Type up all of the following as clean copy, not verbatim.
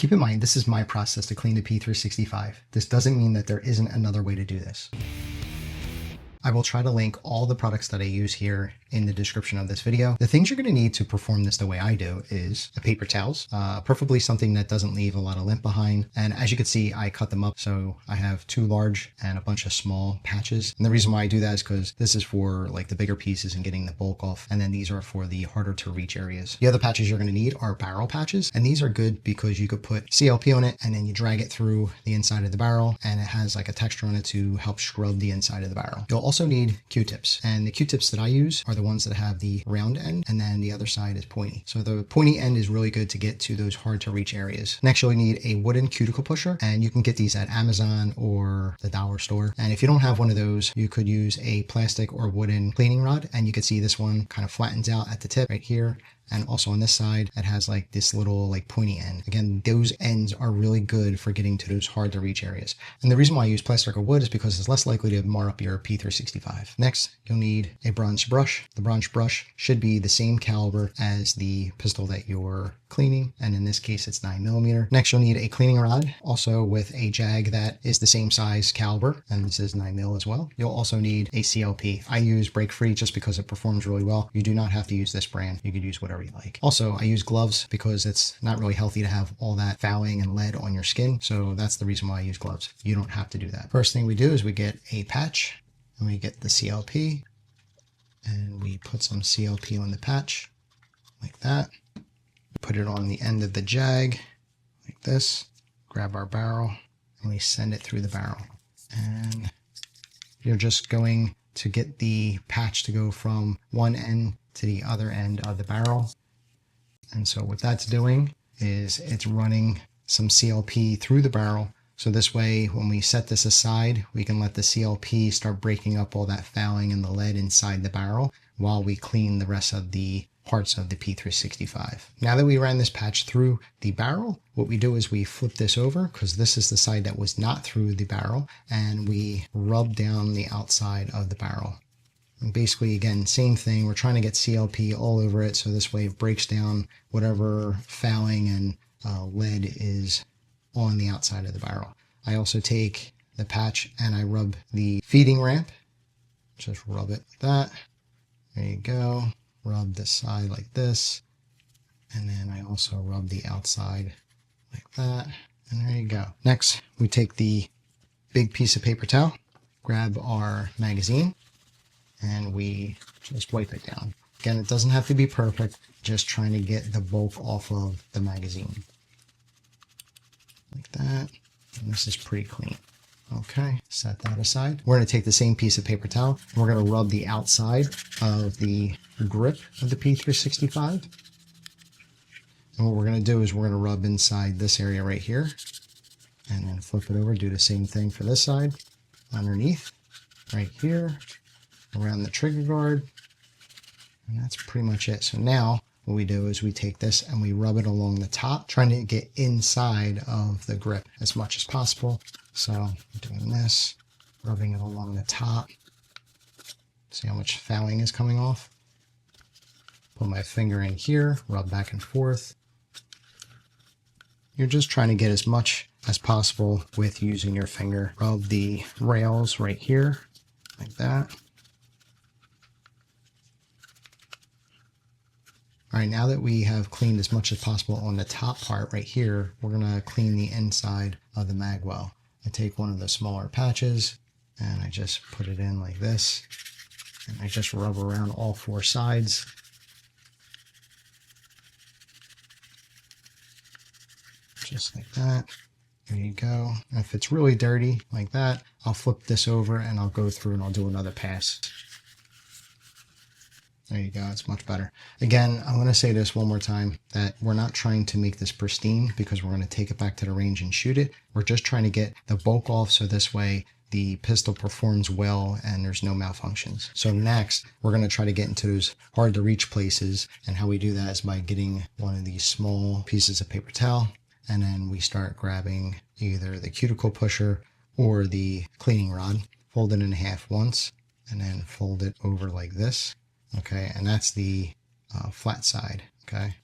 Keep in mind, this is my process to clean the P365. This doesn't mean that there isn't another way to do this. I will try to link all the products that I use here in the description of this video. The things you're going to need to perform this the way I do is a paper towels, preferably something that doesn't leave a lot of lint behind. And as you can see, I cut them up. So I have 2 large and a bunch of small patches. And the reason why I do that is because this is for like the bigger pieces and getting the bulk off. And then these are for the harder to reach areas. The other patches you're going to need are barrel patches. And these are good because you could put CLP on it and then you drag it through the inside of the barrel and it has like a texture on it to help scrub the inside of the barrel. You'll also need Q-tips, and the Q-tips that I use are the ones that have the round end and then the other side is pointy. So the pointy end is really good to get to those hard to reach areas. Next, you'll need a wooden cuticle pusher, and you can get these at Amazon or the dollar store. And if you don't have one of those, you could use a plastic or wooden cleaning rod, and you can see this one kind of flattens out at the tip right here. And also on this side, it has like this little like pointy end. Again, those ends are really good for getting to those hard to reach areas. And the reason why I use plastic or wood is because it's less likely to mar up your P365. Next, you'll need a bronze brush. The bronze brush should be the same caliber as the pistol that you're cleaning. And in this case, it's 9mm. Next, you'll need a cleaning rod, also with a Jag that is the same size caliber. And this is 9mm as well. You'll also need a CLP. I use break free just because it performs really well. You do not have to use this brand. You could use whatever you like. Also, I use gloves because it's not really healthy to have all that fouling and lead on your skin. So that's the reason why I use gloves. You don't have to do that. First thing we do is we get a patch and we get the CLP and we put some CLP on the patch like that. Put it on the end of the Jag like this, grab our barrel and we send it through the barrel. And you're just going to get the patch to go from one end to the other end of the barrel. And so what that's doing is it's running some CLP through the barrel. So this way, when we set this aside, we can let the CLP start breaking up all that fouling and the lead inside the barrel while we clean the rest of the parts of the P365. Now that we ran this patch through the barrel, what we do is we flip this over because this is the side that was not through the barrel, and we rub down the outside of the barrel. And basically, again, same thing. We're trying to get CLP all over it, so this way it breaks down whatever fouling and lead is on the outside of the barrel. I also take the patch and I rub the feeding ramp. Just rub it like that. There you go. Rub this side like this. And then I also rub the outside like that. And there you go. Next, we take the big piece of paper towel, grab our magazine, and we just wipe it down. Again, it doesn't have to be perfect, just trying to get the bulk off of the magazine. Like that. And this is pretty clean. Okay, set that aside. We're going to take the same piece of paper towel and we're going to rub the outside of the grip of the P365. And what we're going to do is we're going to rub inside this area right here and then flip it over, do the same thing for this side, underneath, right here, around the trigger guard, and that's pretty much it. So now what we do is we take this and we rub it along the top, trying to get inside of the grip as much as possible. So I'm doing this, rubbing it along the top. See how much fouling is coming off? Put my finger in here, rub back and forth. You're just trying to get as much as possible with using your finger. Rub the rails right here, like that. All right, now that we have cleaned as much as possible on the top part right here, we're gonna clean the inside of the mag well. I take one of the smaller patches and I just put it in like this. And I just rub around all 4 sides. Just like that. There you go. And if it's really dirty like that, I'll flip this over and I'll go through and I'll do another pass. There you go, it's much better. Again, I'm going to say this one more time, that we're not trying to make this pristine because we're going to take it back to the range and shoot it. We're just trying to get the bulk off so this way the pistol performs well and there's no malfunctions. So next, we're going to try to get into those hard to reach places, and how we do that is by getting one of these small pieces of paper towel, and then we start grabbing either the cuticle pusher or the cleaning rod, fold it in half once, and then fold it over like this. Okay, and that's the flat side, okay?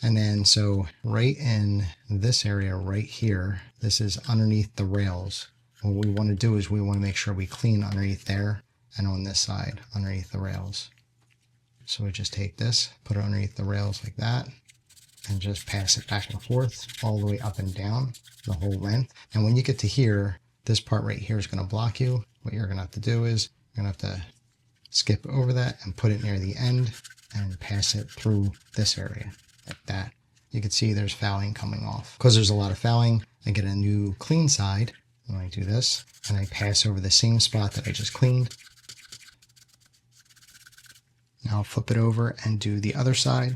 And then so right in this area right here, this is underneath the rails. What we want to do is we want to make sure we clean underneath there and on this side underneath the rails. So we just take this, put it underneath the rails like that, and just pass it back and forth all the way up and down the whole length. And when you get to here, this part right here is going to block you. What you're going to have to do is you're going to have to skip over that and put it near the end and pass it through this area like that. You can see there's fouling coming off. Because there's a lot of fouling, I get a new clean side. And I do this and I pass over the same spot that I just cleaned. Now I'll flip it over and do the other side.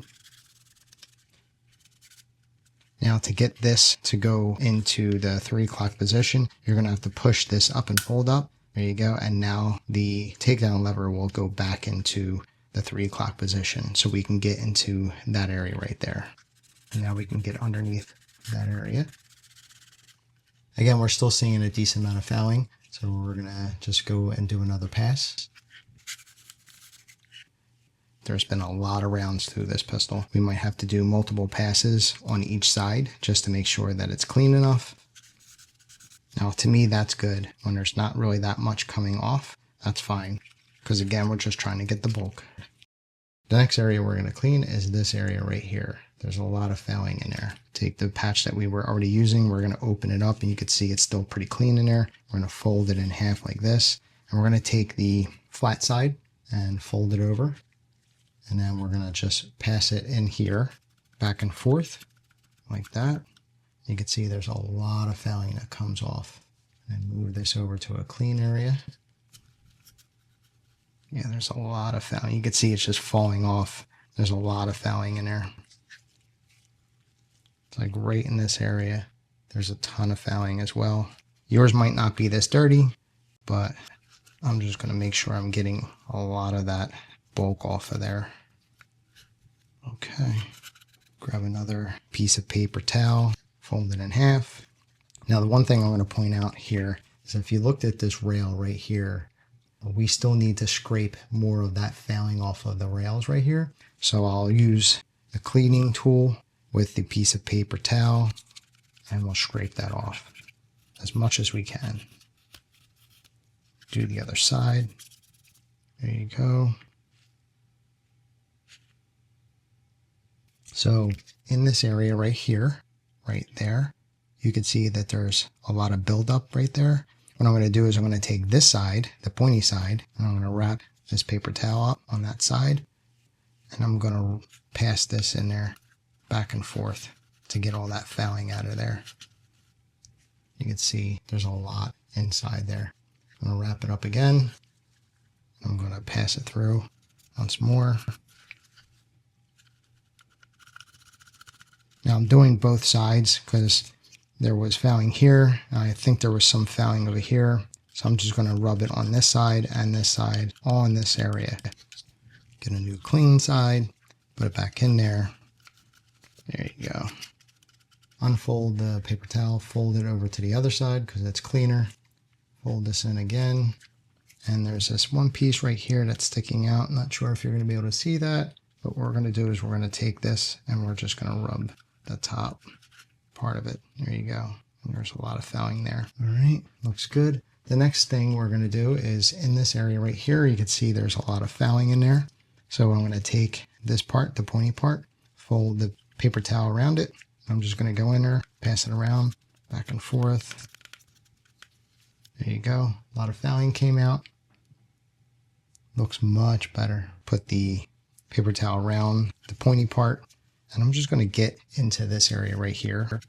Now to get this to go into the 3 o'clock position, you're going to have to push this up and fold up. There you go. And now the takedown lever will go back into the 3 o'clock position so we can get into that area right there. And now we can get underneath that area. Again, we're still seeing a decent amount of fouling, so we're going to just go and do another pass. There's been a lot of rounds through this pistol. We might have to do multiple passes on each side just to make sure that it's clean enough. Now, to me, that's good. When there's not really that much coming off, that's fine. Because again, we're just trying to get the bulk. The next area we're going to clean is this area right here. There's a lot of fouling in there. Take the patch that we were already using. We're going to open it up and you can see it's still pretty clean in there. We're going to fold it in half like this. And we're going to take the flat side and fold it over. And then we're going to just pass it in here, back and forth, like that. You can see there's a lot of fouling that comes off. And move this over to a clean area. Yeah, there's a lot of fouling. You can see it's just falling off. There's a lot of fouling in there. It's like right in this area. There's a ton of fouling as well. Yours might not be this dirty, but I'm just going to make sure I'm getting a lot of that bulk off of there. Okay, grab another piece of paper towel, fold it in half. Now the one thing I'm going to point out here is if you looked at this rail right here, we still need to scrape more of that fouling off of the rails right here. So I'll use a cleaning tool with the piece of paper towel and we'll scrape that off as much as we can. Do the other side. There you go. So in this area right here, right there, you can see that there's a lot of buildup right there. What I'm going to do is I'm going to take this side, the pointy side, and I'm going to wrap this paper towel up on that side. And I'm going to pass this in there back and forth to get all that fouling out of there. You can see there's a lot inside there. I'm going to wrap it up again. I'm going to pass it through once more. Now I'm doing both sides because there was fouling here. I think there was some fouling over here. So I'm just going to rub it on this side and this side, all in this area. Get a new clean side, put it back in there. There you go. Unfold the paper towel, fold it over to the other side because it's cleaner. Fold this in again. And there's this one piece right here that's sticking out. Not sure if you're going to be able to see that, but what we're going to do is we're going to take this and we're just going to rub the top part of it. There you go. And there's a lot of fouling there. All right, looks good. The next thing we're going to do is in this area right here, you can see there's a lot of fouling in there. So I'm going to take this part, the pointy part, fold the paper towel around it. I'm just going to go in there, pass it around, back and forth. There you go. A lot of fouling came out. Looks much better. Put the paper towel around the pointy part, and I'm just going to get into this area right here.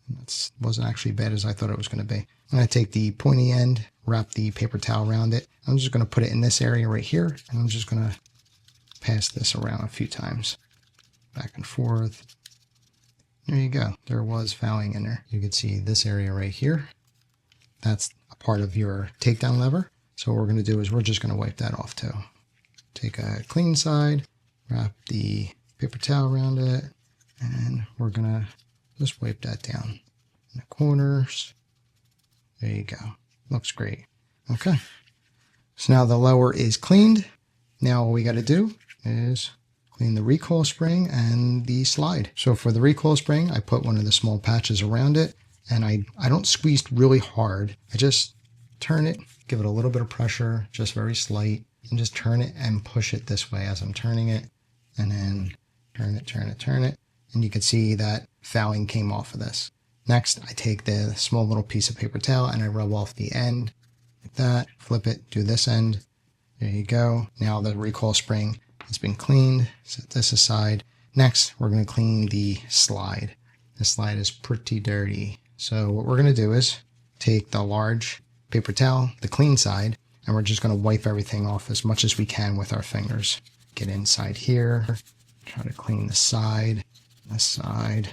That wasn't actually bad as I thought it was going to be. I'm going to take the pointy end, wrap the paper towel around it. I'm just going to put it in this area right here, and I'm just going to pass this around a few times. Back and forth. There you go. There was fouling in there. You can see this area right here. That's a part of your takedown lever. So what we're going to do is we're just going to wipe that off too. Take a clean side, wrap the paper towel around it, and we're going to just wipe that down in the corners. There you go. Looks great. Okay. So now the lower is cleaned. Now all we got to do is clean clean the recoil spring and the slide. So for the recoil spring, I put one of the small patches around it, and I don't squeeze really hard. I just turn it, give it a little bit of pressure, just very slight, and just turn it and push it this way as I'm turning it, and then turn it, turn it, turn it. And you can see that fouling came off of this. Next, I take the small little piece of paper towel and I rub off the end like that, flip it, do this end. There you go. Now the recoil spring has been cleaned. Set this aside. Next, we're going to clean the slide. The slide is pretty dirty. So what we're going to do is take the large paper towel, the clean side, and we're just going to wipe everything off as much as we can with our fingers. Get inside here, try to clean the side, this side,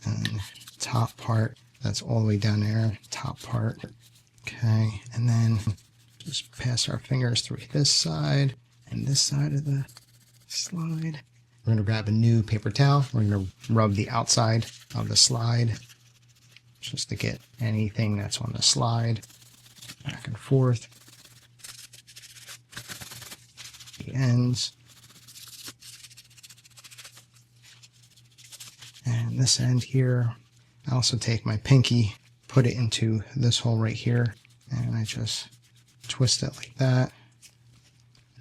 and top part. That's all the way down there, top part. Okay, and then just pass our fingers through this side and this side of the slide. We're going to grab a new paper towel. We're going to rub the outside of the slide just to get anything that's on the slide back and forth. The ends. And this end here. I also take my pinky, put it into this hole right here, and I just twist it like that.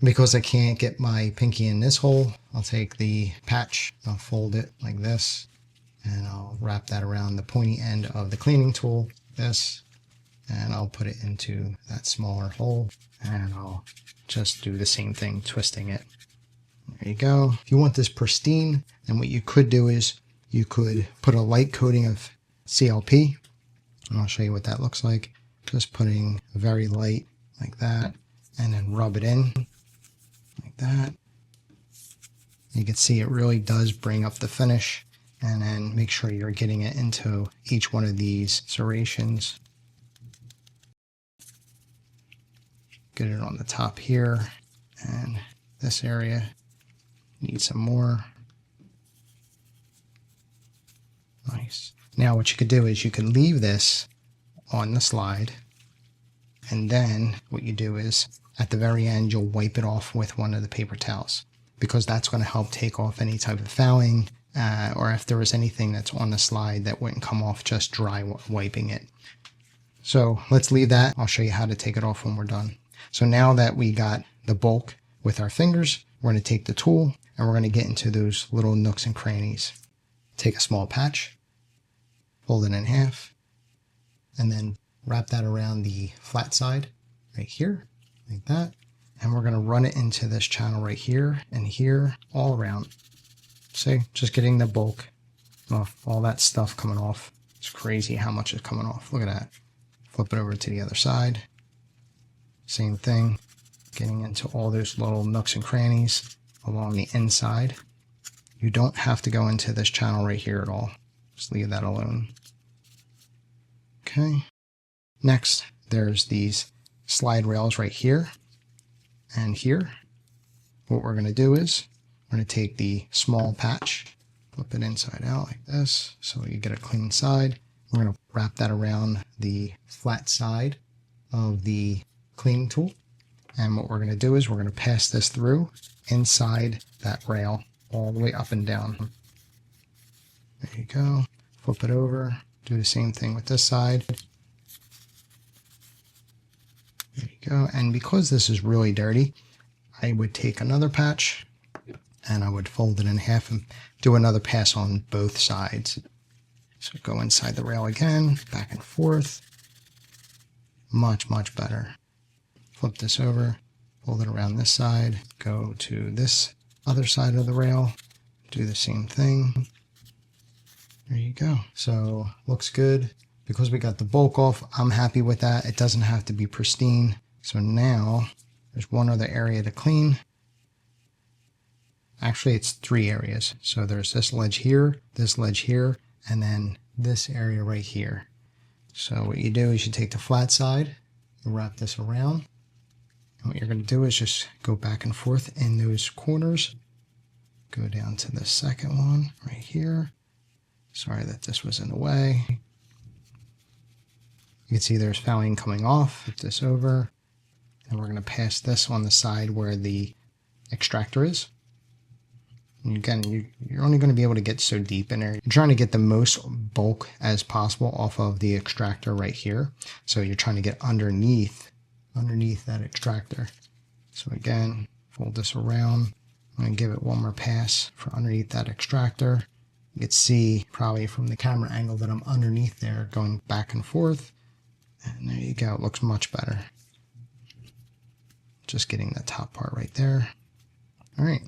Because I can't get my pinky in this hole, I'll take the patch, I'll fold it like this, and I'll wrap that around the pointy end of the cleaning tool, this, and I'll put it into that smaller hole, and I'll just do the same thing, twisting it. There you go. If you want this pristine, then what you could do is you could put a light coating of CLP, and I'll show you what that looks like. Just putting very light like that, and then rub it in like that. You can see it really does bring up the finish, and then make sure you're getting it into each one of these serrations. Get it on the top here, and this area needs some more. Nice. Now what you could do is you could leave this on the slide, and then what you do is at the very end you'll wipe it off with one of the paper towels, because that's going to help take off any type of fouling, or if there was anything that's on the slide that wouldn't come off just dry wiping it. So let's leave that. I'll show you how to take it off when we're done. So now that we got the bulk with our fingers, we're going to take the tool and we're going to get into those little nooks and crannies. Take a small patch, fold it in half, and then wrap that around the flat side right here, like that. And we're going to run it into this channel right here and here, all around. See, just getting the bulk off, all that stuff coming off. It's crazy how much is coming off. Look at that. Flip it over to the other side. Same thing, getting into all those little nooks and crannies along the inside. You don't have to go into this channel right here at all. Just leave that alone. Okay. Next, there's these slide rails right here and here. What we're going to do is we're going to take the small patch, flip it inside out like this so you get a clean side. We're going to wrap that around the flat side of the cleaning tool. And what we're going to do is we're going to pass this through inside that rail all the way up and down. There you go. Flip it over. Do the same thing with this side. There you go. And because this is really dirty, I would take another patch and I would fold it in half and do another pass on both sides. So go inside the rail again, back and forth. Much, much better. Flip this over, fold it around this side, go to this other side of the rail, do the same thing. There you go. So looks good. Because we got the bulk off, I'm happy with that. It doesn't have to be pristine. So now there's one other area to clean. Actually, it's 3 areas. So there's this ledge here, and then this area right here. So what you do is you take the flat side, you wrap this around, and what you're going to do is just go back and forth in those corners. Go down to the second one right here. Sorry that this was in the way. You can see there's fouling coming off. Flip this over, and we're going to pass this on the side where the extractor is. And again, you're only going to be able to get so deep in there. You're trying to get the most bulk as possible off of the extractor right here. So you're trying to get underneath that extractor. So again, fold this around. I'm going to give it one more pass for underneath that extractor. You can see probably from the camera angle that I'm underneath there going back and forth. And there you go. It looks much better. Just getting the top part right there. All right.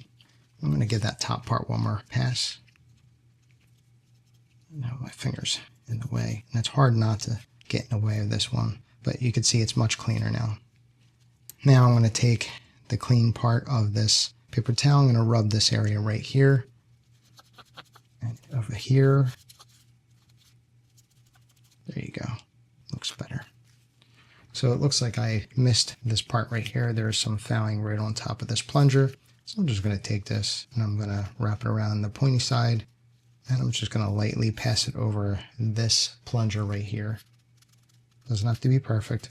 I'm going to give that top part one more pass. Now my finger's in the way. And it's hard not to get in the way of this one. But you can see it's much cleaner now. Now I'm going to take the clean part of this paper towel. I'm going to rub this area right here. And over here. There you go. Looks better. So it looks like I missed this part right here. There's some fouling right on top of this plunger. So I'm just going to take this and I'm going to wrap it around the pointy side. And I'm just going to lightly pass it over this plunger right here. Doesn't have to be perfect.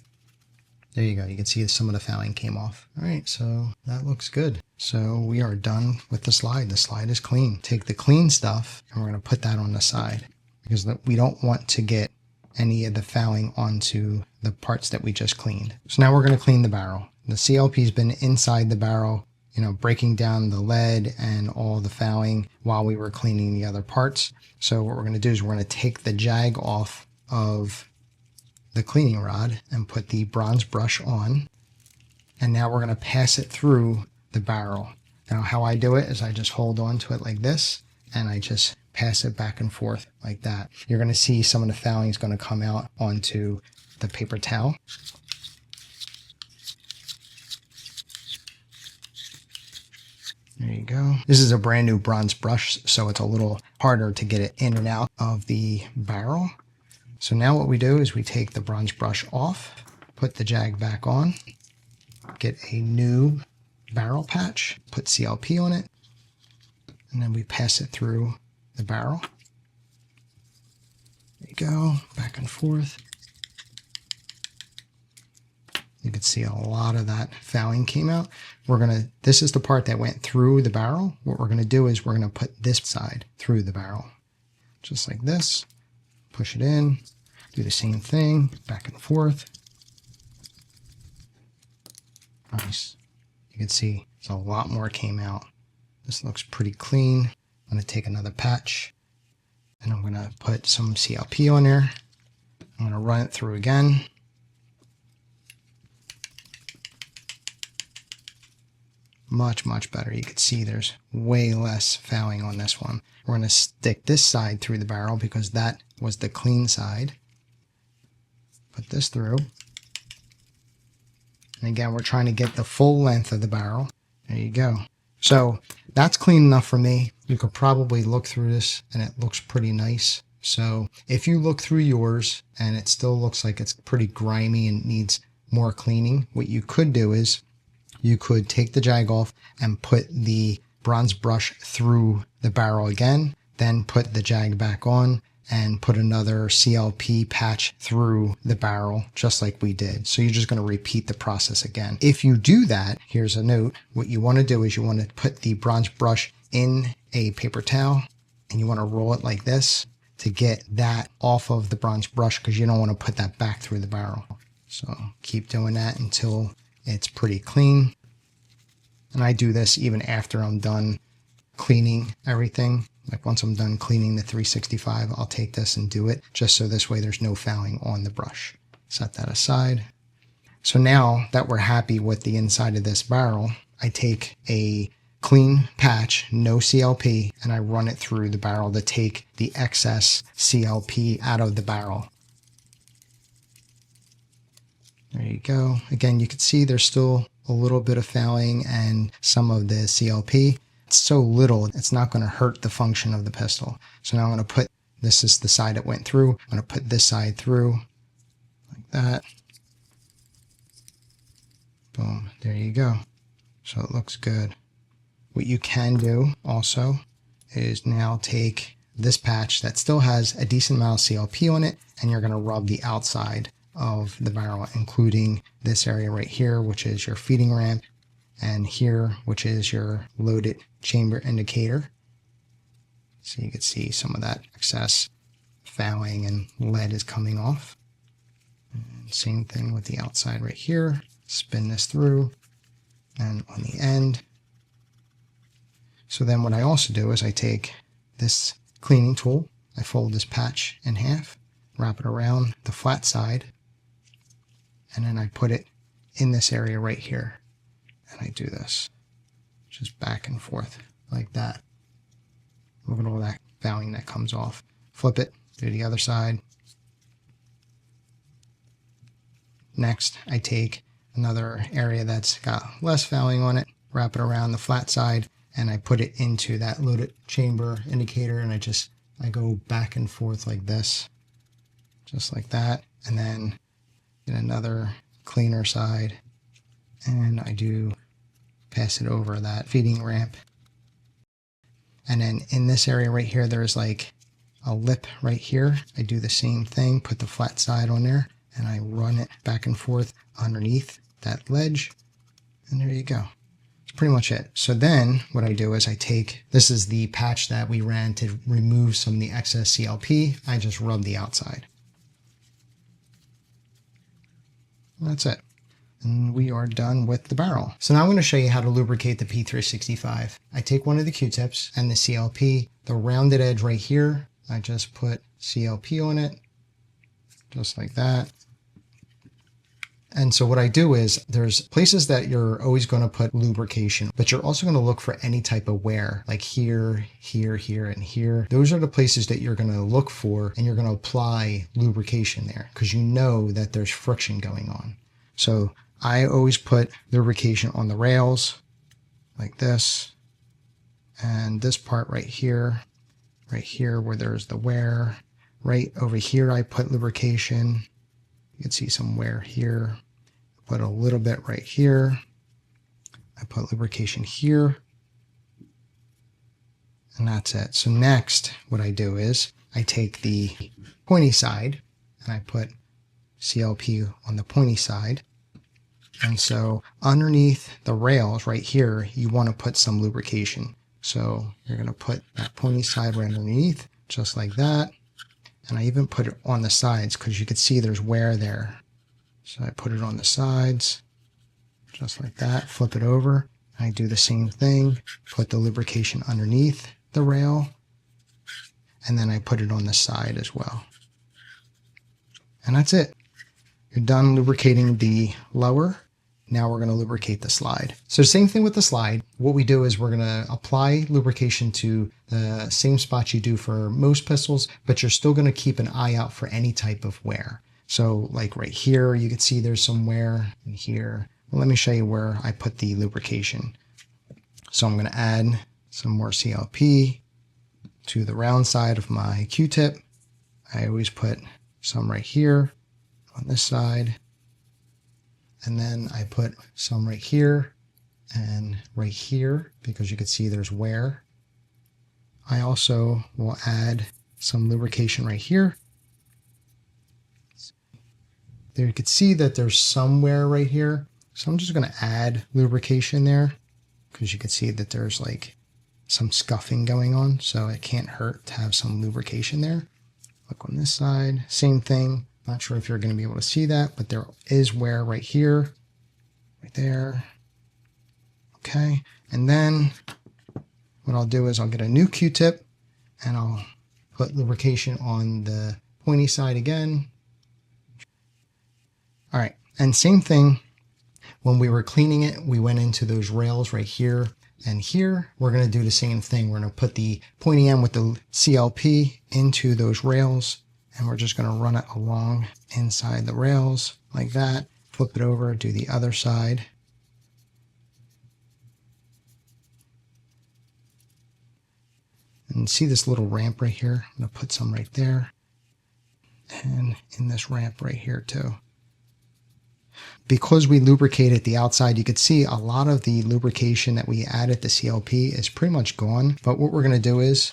There you go. You can see some of the fouling came off. All right, so that looks good. So we are done with the slide. The slide is clean. Take the clean stuff and we're going to put that on the side because we don't want to get any of the fouling onto the parts that we just cleaned. So now we're going to clean the barrel. The CLP has been inside the barrel, you know, breaking down the lead and all the fouling while we were cleaning the other parts. So what we're going to do is we're going to take the jag off of the cleaning rod and put the bronze brush on. And now we're going to pass it through the barrel. Now how I do it is I just hold on to it like this and I just pass it back and forth like that. You're going to see some of the fouling is going to come out onto the paper towel. There you go. This is a brand new bronze brush, so it's a little harder to get it in and out of the barrel. So now what we do is we take the bronze brush off, put the jag back on, get a new barrel patch, put CLP on it, and then we pass it through the barrel. There you go, back and forth. You can see a lot of that fouling came out. This is the part that went through the barrel. What we're gonna do is we're gonna put this side through the barrel. Just like this, push it in, do the same thing, back and forth. Nice. You can see a lot more came out. This looks pretty clean. I'm gonna take another patch and I'm gonna put some CLP on there. I'm gonna run it through again. Much, much better. You can see there's way less fouling on this one. We're going to stick this side through the barrel because that was the clean side. Put this through. And again, we're trying to get the full length of the barrel. There you go. So that's clean enough for me. You could probably look through this and it looks pretty nice. So if you look through yours and it still looks like it's pretty grimy and needs more cleaning, what you could do is you could take the jag off and put the bronze brush through the barrel again, then put the jag back on and put another CLP patch through the barrel just like we did. So you're just going to repeat the process again. If you do that, here's a note. What you want to do is you want to put the bronze brush in a paper towel and you want to roll it like this to get that off of the bronze brush because you don't want to put that back through the barrel. So keep doing that until it's pretty clean. And I do this even after I'm done cleaning everything. Like once I'm done cleaning the 365, I'll take this and do it just so this way there's no fouling on the brush. Set that aside. So now that we're happy with the inside of this barrel, I take a clean patch, no CLP, and I run it through the barrel to take the excess CLP out of the barrel. There you go. Again, you can see there's still a little bit of fouling and some of the CLP. It's so little, it's not going to hurt the function of the pistol. So now I'm going to put, this is the side it went through. I'm going to put this side through like that. Boom, there you go. So it looks good. What you can do also is now take this patch that still has a decent amount of CLP on it, and you're going to rub the outside of the barrel, including this area right here, which is your feeding ramp, and here, which is your loaded chamber indicator. So you can see some of that excess fouling and lead is coming off. And same thing with the outside right here. Spin this through and on the end. So then what I also do is I take this cleaning tool, I fold this patch in half, wrap it around the flat side, and then I put it in this area right here. And I do this, just back and forth like that. Look at all that fouling that comes off. Flip it, do the other side. Next, I take another area that's got less fouling on it, wrap it around the flat side, and I put it into that loaded chamber indicator, and I go back and forth like this, just like that. And then get another cleaner side, and I do pass it over that feeding ramp. And then in this area right here, there's like a lip right here. I do the same thing, put the flat side on there, and I run it back and forth underneath that ledge. And there you go. That's pretty much it. So then what I do is I take, this is the patch that we ran to remove some of the excess CLP. I just rub the outside. And that's it. And we are done with the barrel. So now I'm going to show you how to lubricate the P365. I take one of the Q-tips and the CLP, the rounded edge right here, I just put CLP on it, just like that. And so what I do is there's places that you're always going to put lubrication, but you're also going to look for any type of wear, like here, here, here, and here. Those are the places that you're going to look for, and you're going to apply lubrication there because you know that there's friction going on. So I always put lubrication on the rails like this, and this part right here where there's the wear. Right over here I put lubrication. You can see some wear here. Put a little bit right here. I put lubrication here. And that's it. So next, what I do is I take the pointy side and I put CLP on the pointy side. And so underneath the rails right here, you want to put some lubrication. So you're going to put that pointy side right underneath, just like that. And I even put it on the sides because you can see there's wear there. So I put it on the sides, just like that, flip it over. I do the same thing, put the lubrication underneath the rail, and then I put it on the side as well. And that's it. You're done lubricating the lower. Now we're going to lubricate the slide. So same thing with the slide. What we do is we're going to apply lubrication to the same spots you do for most pistols, but you're still going to keep an eye out for any type of wear. So like right here, you can see there's some wear in here. Well, let me show you where I put the lubrication. So I'm going to add some more CLP to the round side of my Q-tip. I always put some right here on this side. And then I put some right here and right here because you can see there's wear. I also will add some lubrication right here. There you can see that there's some wear right here. So I'm just going to add lubrication there because you can see that there's like some scuffing going on. So it can't hurt to have some lubrication there. Look on this side, same thing. Not sure if you're going to be able to see that, but there is wear right here, right there. Okay. And then what I'll do is I'll get a new Q-tip and I'll put lubrication on the pointy side again. All right. And same thing. When we were cleaning it, we went into those rails right here and here. We're going to do the same thing. We're going to put the pointy end with the CLP into those rails. And we're just going to run it along inside the rails like that. Flip it over, do the other side. And see this little ramp right here? I'm going to put some right there. And in this ramp right here too. Because we lubricated the outside, you could see a lot of the lubrication that we added, the CLP, is pretty much gone. But what we're going to do is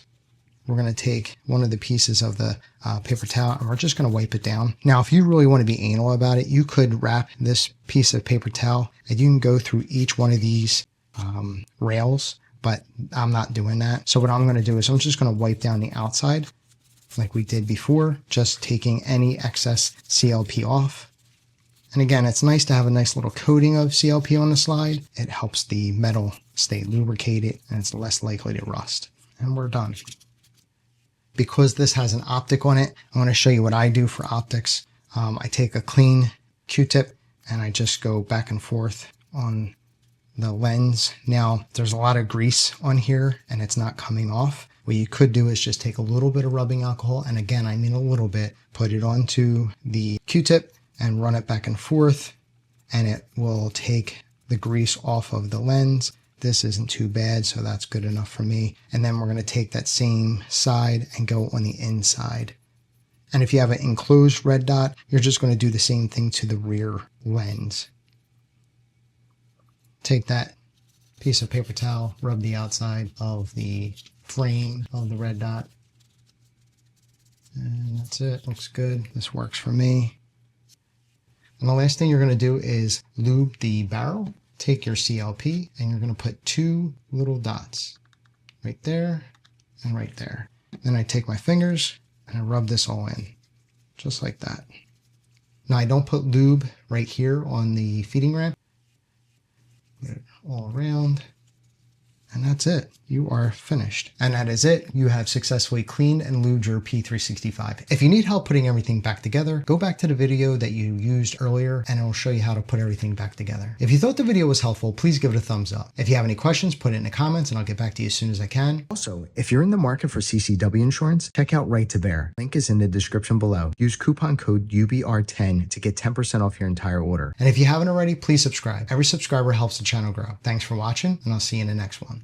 we're going to take one of the pieces of the paper towel and we're just going to wipe it down. Now, if you really want to be anal about it, you could wrap this piece of paper towel and you can go through each one of these rails. but I'm not doing that. So what I'm going to do is I'm just going to wipe down the outside like we did before, just taking any excess CLP off. And again, it's nice to have a nice little coating of CLP on the slide. It helps the metal stay lubricated and it's less likely to rust. And we're done. Because this has an optic on it, I want to show you what I do for optics. I take a clean Q-tip and I just go back and forth on the lens. Now, there's a lot of grease on here and it's not coming off. What you could do is just take a little bit of rubbing alcohol, and again, I mean a little bit, put it onto the Q-tip and run it back and forth, and it will take the grease off of the lens. This isn't too bad, so that's good enough for me. And then we're going to take that same side and go on the inside. And if you have an enclosed red dot, you're just going to do the same thing to the rear lens. Take that piece of paper towel, rub the outside of the frame of the red dot. And that's it. Looks good. This works for me. And the last thing you're going to do is lube the barrel. Take your CLP and you're going to put 2 little dots right there and right there. Then I take my fingers and I rub this all in, just like that. Now I don't put lube right here on the feeding ramp. Get it all around. And that's it. You are finished. And that is it. You have successfully cleaned and lubed your P365. If you need help putting everything back together, go back to the video that you used earlier and it will show you how to put everything back together. If you thought the video was helpful, please give it a thumbs up. If you have any questions, put it in the comments and I'll get back to you as soon as I can. Also, if you're in the market for CCW insurance, check out Right to Bear. Link is in the description below. Use coupon code UBR10 to get 10% off your entire order. And if you haven't already, please subscribe. Every subscriber helps the channel grow. Thanks for watching and I'll see you in the next one.